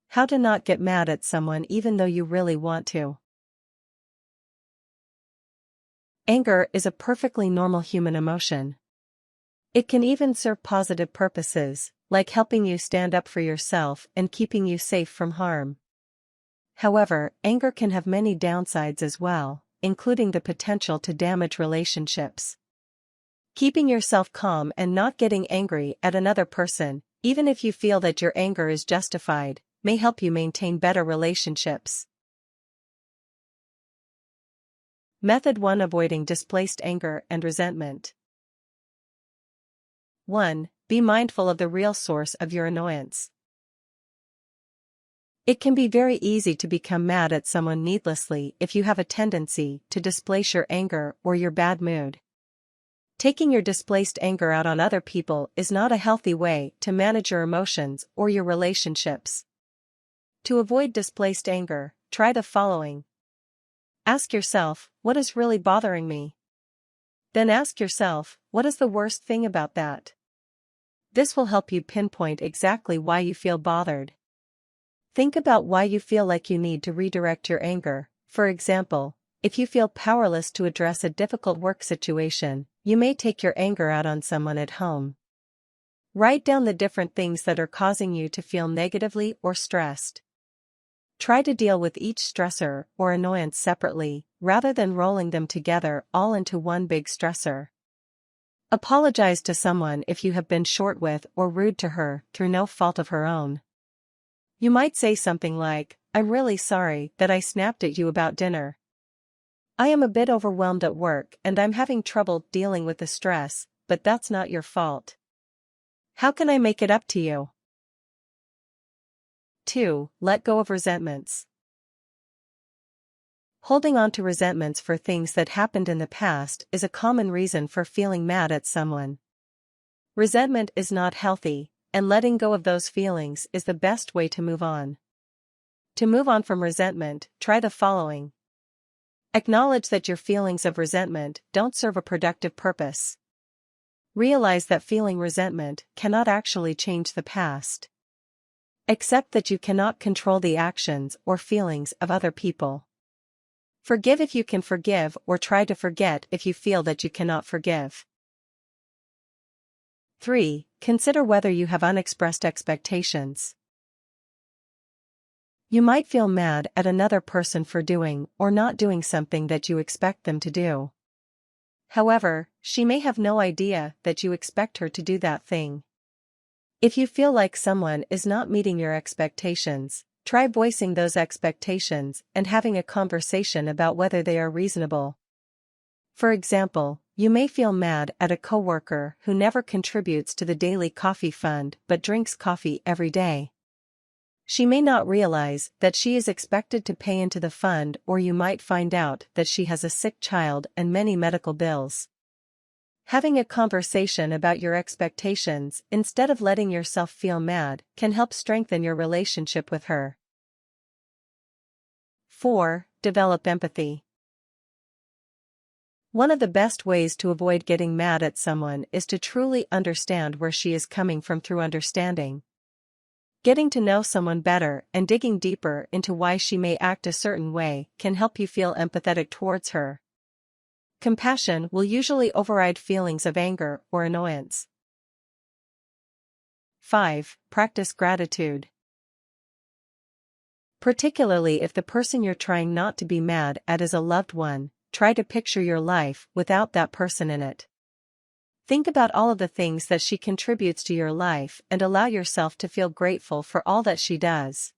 How to not get mad at someone even though you really want to. Anger is a perfectly normal human emotion. It can even serve positive purposes, like helping you stand up for yourself and keeping you safe from harm. However, anger can have many downsides as well, including the potential to damage relationships. Keeping yourself calm and not getting angry at another person, even if you feel that your anger is justified, may help you maintain better relationships. Method 1: Avoiding displaced anger and resentment. 1. Be mindful of the real source of your annoyance. It can be very easy to become mad at someone needlessly if you have a tendency to displace your anger or your bad mood. Taking your displaced anger out on other people is not a healthy way to manage your emotions or your relationships. To avoid displaced anger, try the following. Ask yourself, what is really bothering me? Then ask yourself, what is the worst thing about that? This will help you pinpoint exactly why you feel bothered. Think about why you feel like you need to redirect your anger. For example, if you feel powerless to address a difficult work situation, you may take your anger out on someone at home. Write down the different things that are causing you to feel negatively or stressed. Try to deal with each stressor or annoyance separately, rather than rolling them together all into one big stressor. Apologize to someone if you have been short with or rude to her through no fault of her own. You might say something like, "I'm really sorry that I snapped at you about dinner. I am a bit overwhelmed at work and I'm having trouble dealing with the stress, but that's not your fault. How can I make it up to you?" 2. Let go of resentments. Holding on to resentments for things that happened in the past is a common reason for feeling mad at someone. Resentment is not healthy, and letting go of those feelings is the best way to move on. To move on from resentment, try the following. Acknowledge that your feelings of resentment don't serve a productive purpose. Realize that feeling resentment cannot actually change the past. Accept that you cannot control the actions or feelings of other people. Forgive if you can forgive, or try to forget if you feel that you cannot forgive. 3. Consider whether you have unexpressed expectations. You might feel mad at another person for doing or not doing something that you expect them to do. However, she may have no idea that you expect her to do that thing. If you feel like someone is not meeting your expectations, try voicing those expectations and having a conversation about whether they are reasonable. For example, you may feel mad at a coworker who never contributes to the daily coffee fund but drinks coffee every day. She may not realize that she is expected to pay into the fund, or you might find out that she has a sick child and many medical bills. Having a conversation about your expectations instead of letting yourself feel mad can help strengthen your relationship with her. 4. Develop empathy. One of the best ways to avoid getting mad at someone is to truly understand where she is coming from through understanding. Getting to know someone better and digging deeper into why she may act a certain way can help you feel empathetic towards her. Compassion will usually override feelings of anger or annoyance. 5. Practice gratitude. Particularly if the person you're trying not to be mad at is a loved one, try to picture your life without that person in it. Think about all of the things that she contributes to your life and allow yourself to feel grateful for all that she does.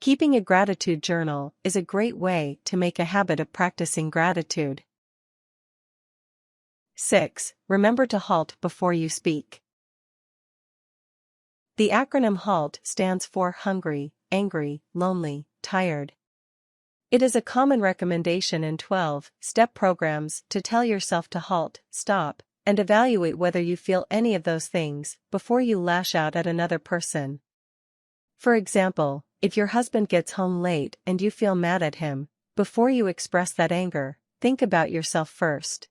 Keeping a gratitude journal is a great way to make a habit of practicing gratitude. 6. Remember to halt before you speak. The acronym HALT stands for hungry, angry, lonely, tired. It is a common recommendation in 12-step programs to tell yourself to halt, stop, and evaluate whether you feel any of those things before you lash out at another person. For example, if your husband gets home late and you feel mad at him, before you express that anger, think about yourself first.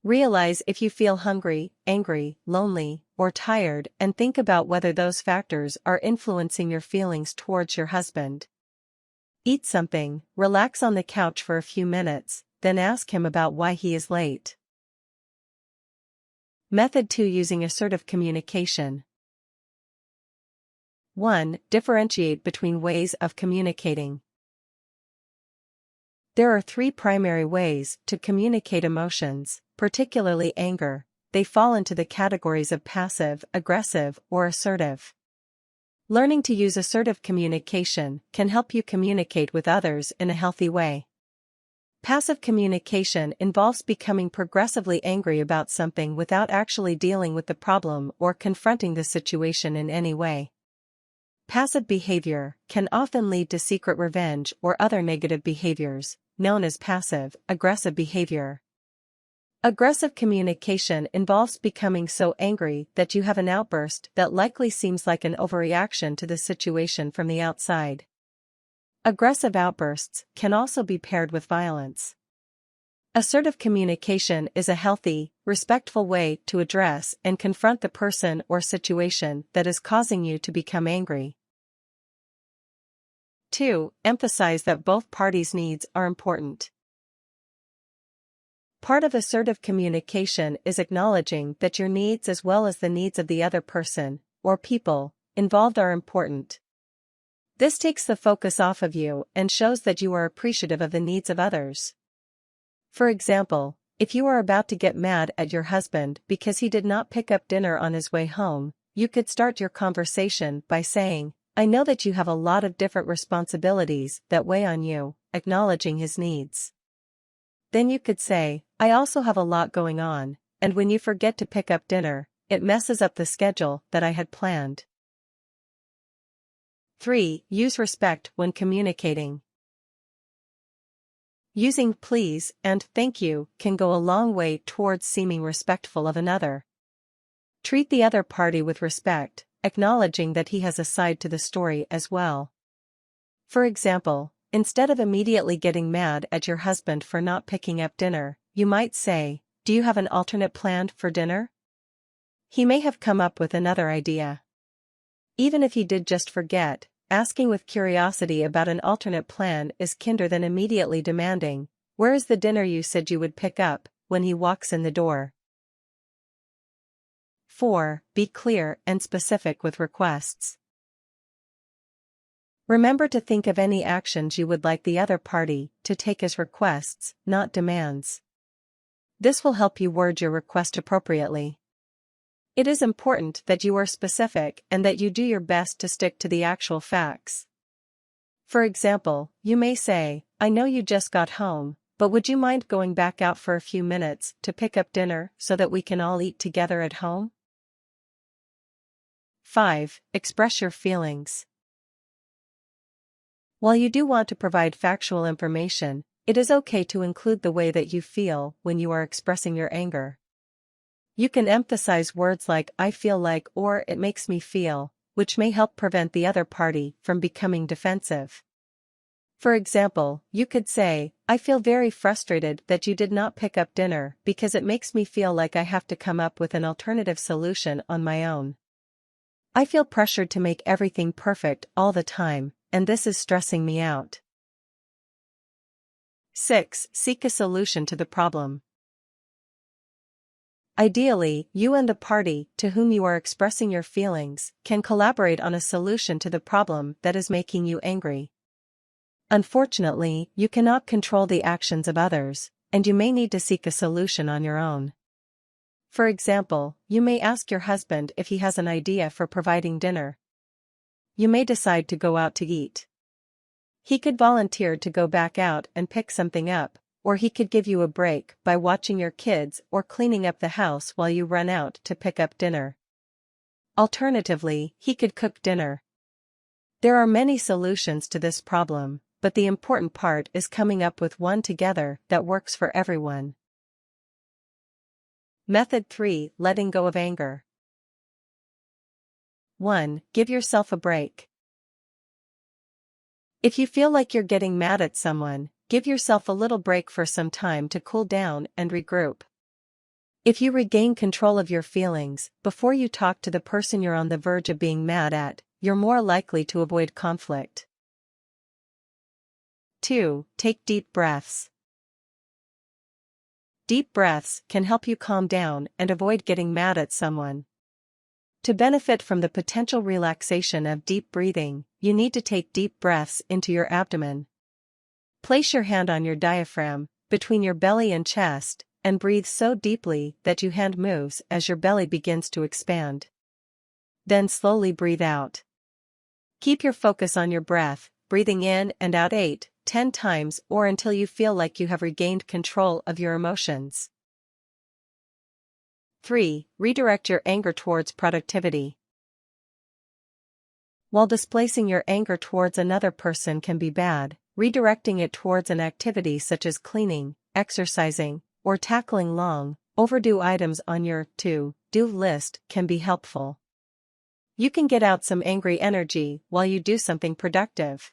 Realize if you feel hungry, angry, lonely, or tired and think about whether those factors are influencing your feelings towards your husband. Eat something, relax on the couch for a few minutes, then ask him about why he is late. Method 2. Using assertive communication. 1. Differentiate between ways of communicating. There are 3 primary ways to communicate emotions, particularly anger. They fall into the categories of passive, aggressive, or assertive. Learning to use assertive communication can help you communicate with others in a healthy way. Passive communication involves becoming progressively angry about something without actually dealing with the problem or confronting the situation in any way. Passive behavior can often lead to secret revenge or other negative behaviors, known as passive-aggressive behavior. Aggressive communication involves becoming so angry that you have an outburst that likely seems like an overreaction to the situation from the outside. Aggressive outbursts can also be paired with violence. Assertive communication is a healthy, respectful way to address and confront the person or situation that is causing you to become angry. 2. Emphasize that both parties' needs are important. Part of assertive communication is acknowledging that your needs as well as the needs of the other person, or people, involved are important. This takes the focus off of you and shows that you are appreciative of the needs of others. For example, if you are about to get mad at your husband because he did not pick up dinner on his way home, you could start your conversation by saying, "I know that you have a lot of different responsibilities that weigh on you," acknowledging his needs. Then you could say, "I also have a lot going on, and when you forget to pick up dinner, it messes up the schedule that I had planned." 3. Use respect when communicating. Using please and thank you can go a long way towards seeming respectful of another. Treat the other party with respect, acknowledging that he has a side to the story as well. For example, instead of immediately getting mad at your husband for not picking up dinner, you might say, "Do you have an alternate planned for dinner?" He may have come up with another idea. Even if he did just forget, asking with curiosity about an alternate plan is kinder than immediately demanding, "Where is the dinner you said you would pick up," when he walks in the door. 4. Be clear and specific with requests. Remember to think of any actions you would like the other party to take as requests, not demands. This will help you word your request appropriately. It is important that you are specific and that you do your best to stick to the actual facts. For example, you may say, "I know you just got home, but would you mind going back out for a few minutes to pick up dinner so that we can all eat together at home?" 5. Express your feelings. While you do want to provide factual information, it is okay to include the way that you feel when you are expressing your anger. You can emphasize words like "I feel like" or "it makes me feel," which may help prevent the other party from becoming defensive. For example, you could say, "I feel very frustrated that you did not pick up dinner because it makes me feel like I have to come up with an alternative solution on my own. I feel pressured to make everything perfect all the time, and this is stressing me out." 6. Seek a solution to the problem. Ideally, you and the party to whom you are expressing your feelings can collaborate on a solution to the problem that is making you angry. Unfortunately, you cannot control the actions of others, and you may need to seek a solution on your own. For example, you may ask your husband if he has an idea for providing dinner. You may decide to go out to eat. He could volunteer to go back out and pick something up, or he could give you a break by watching your kids or cleaning up the house while you run out to pick up dinner. Alternatively, he could cook dinner. There are many solutions to this problem, but the important part is coming up with one together that works for everyone. Method 3. Letting go of anger. 1. Give yourself a break. If you feel like you're getting mad at someone, give yourself a little break for some time to cool down and regroup. If you regain control of your feelings before you talk to the person you're on the verge of being mad at, you're more likely to avoid conflict. 2. Take deep breaths. Deep breaths can help you calm down and avoid getting mad at someone. To benefit from the potential relaxation of deep breathing, you need to take deep breaths into your abdomen. Place your hand on your diaphragm, between your belly and chest, and breathe so deeply that your hand moves as your belly begins to expand. Then slowly breathe out. Keep your focus on your breath, breathing in and out 8-10 times or until you feel like you have regained control of your emotions. 3. Redirect your anger towards productivity. While displacing your anger towards another person can be bad, redirecting it towards an activity such as cleaning, exercising, or tackling long, overdue items on your to-do list can be helpful. You can get out some angry energy while you do something productive.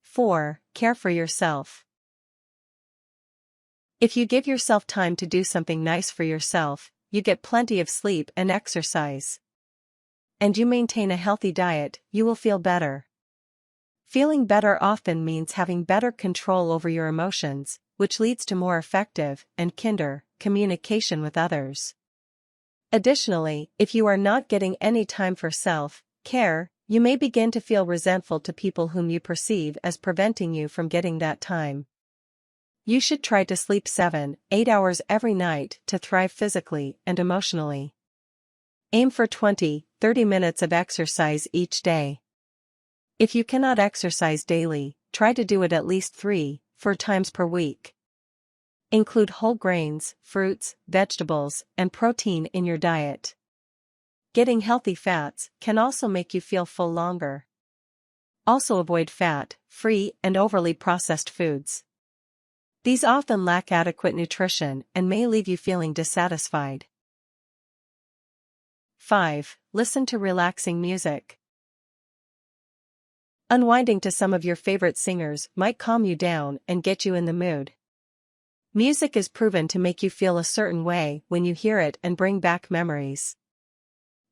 4. Care for yourself. If you give yourself time to do something nice for yourself, you get plenty of sleep and exercise. And you maintain a healthy diet, you will feel better. Feeling better often means having better control over your emotions, which leads to more effective and kinder communication with others. Additionally, if you are not getting any time for self-care, you may begin to feel resentful to people whom you perceive as preventing you from getting that time. You should try to sleep 7-8 hours every night to thrive physically and emotionally. Aim for 20-30 minutes of exercise each day. If you cannot exercise daily, try to do it at least 3-4 times per week. Include whole grains, fruits, vegetables, and protein in your diet. Getting healthy fats can also make you feel full longer. Also avoid fat-free and overly processed foods. These often lack adequate nutrition and may leave you feeling dissatisfied. 5. Listen to relaxing music. Unwinding to some of your favorite singers might calm you down and get you in the mood. Music is proven to make you feel a certain way when you hear it and bring back memories.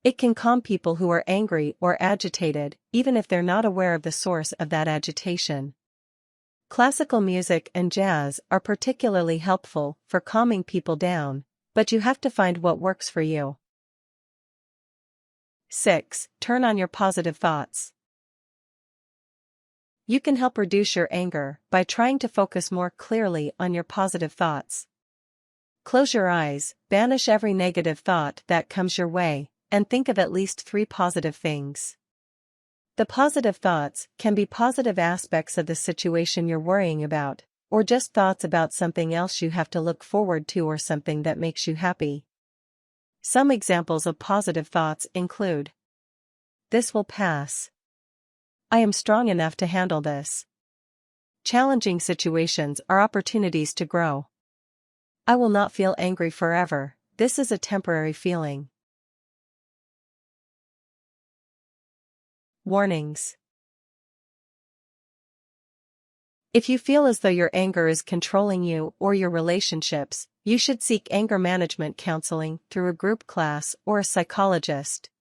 It can calm people who are angry or agitated, even if they're not aware of the source of that agitation. Classical music and jazz are particularly helpful for calming people down, but you have to find what works for you. 6. Turn on your positive thoughts. You can help reduce your anger by trying to focus more clearly on your positive thoughts. Close your eyes, banish every negative thought that comes your way, and think of at least 3 positive things. The positive thoughts can be positive aspects of the situation you're worrying about, or just thoughts about something else you have to look forward to or something that makes you happy. Some examples of positive thoughts include: this will pass. I am strong enough to handle this. Challenging situations are opportunities to grow. I will not feel angry forever, this is a temporary feeling. Warnings. If you feel as though your anger is controlling you or your relationships, you should seek anger management counseling through a group class or a psychologist.